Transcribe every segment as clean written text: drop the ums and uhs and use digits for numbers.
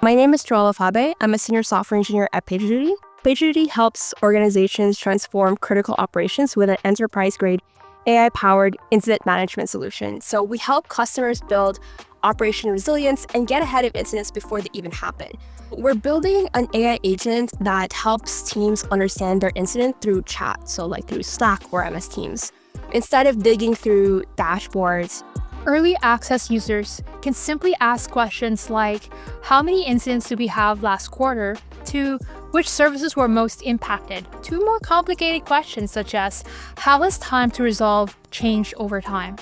My name is Joella Fabe. I'm a senior software engineer at PagerDuty. PagerDuty helps organizations transform critical operations with an enterprise-grade AI-powered incident management solution. So we help customers build operation resilience and get ahead of incidents before they even happen. We're building an AI agent that helps teams understand their incident through chat, so like through Slack or MS Teams, instead of digging through dashboards. Early access users can simply ask questions like, how many incidents do we have last quarter, to which services were most impacted, to more complicated questions such as, how has time to resolve changed over time?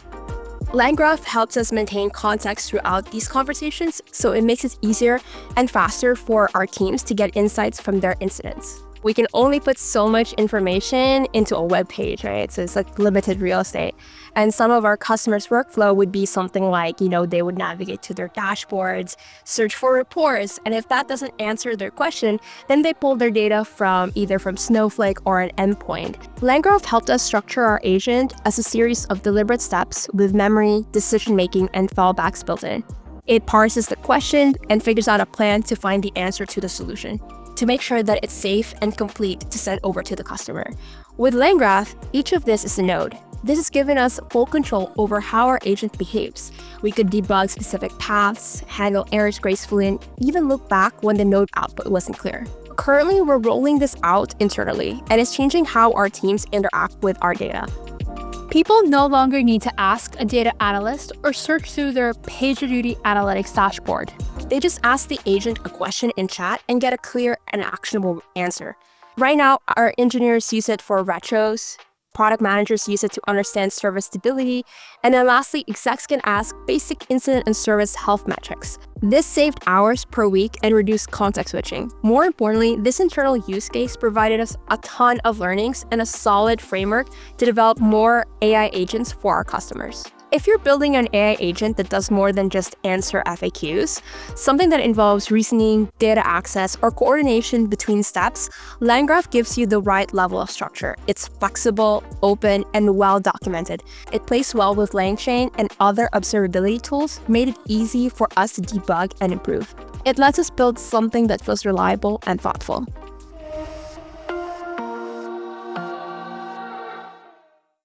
LangGraph helps us maintain context throughout these conversations, so it makes it easier and faster for our teams to get insights from their incidents. We can only put so much information into a web page, right? So it's like limited real estate. And some of our customers' workflow would be something like, they would navigate to their dashboards, search for reports, and if that doesn't answer their question, then they pull their data from either from Snowflake or an endpoint. LangGraph helped us structure our agent as a series of deliberate steps with memory, decision-making, and fallbacks built in. It parses the question and figures out a plan to find the answer to the solution, to make sure that it's safe and complete to send over to the customer. With LangGraph, each of this is a node. This has given us full control over how our agent behaves. We could debug specific paths, handle errors gracefully, and even look back when the node output wasn't clear. Currently, we're rolling this out internally, and it's changing how our teams interact with our data. People no longer need to ask a data analyst or search through their PagerDuty analytics dashboard. They just ask the agent a question in chat and get a clear and actionable answer. Right now, our engineers use it for retros, product managers use it to understand service stability, and then lastly, execs can ask basic incident and service health metrics. This saved hours per week and reduced context switching. More importantly, this internal use case provided us a ton of learnings and a solid framework to develop more AI agents for our customers. If you're building an AI agent that does more than just answer FAQs, something that involves reasoning, data access, or coordination between steps, LangGraph gives you the right level of structure. It's flexible, open, and well-documented. It plays well with LangChain and other observability tools, made it easy for us to debug and improve. It lets us build something that feels reliable and thoughtful.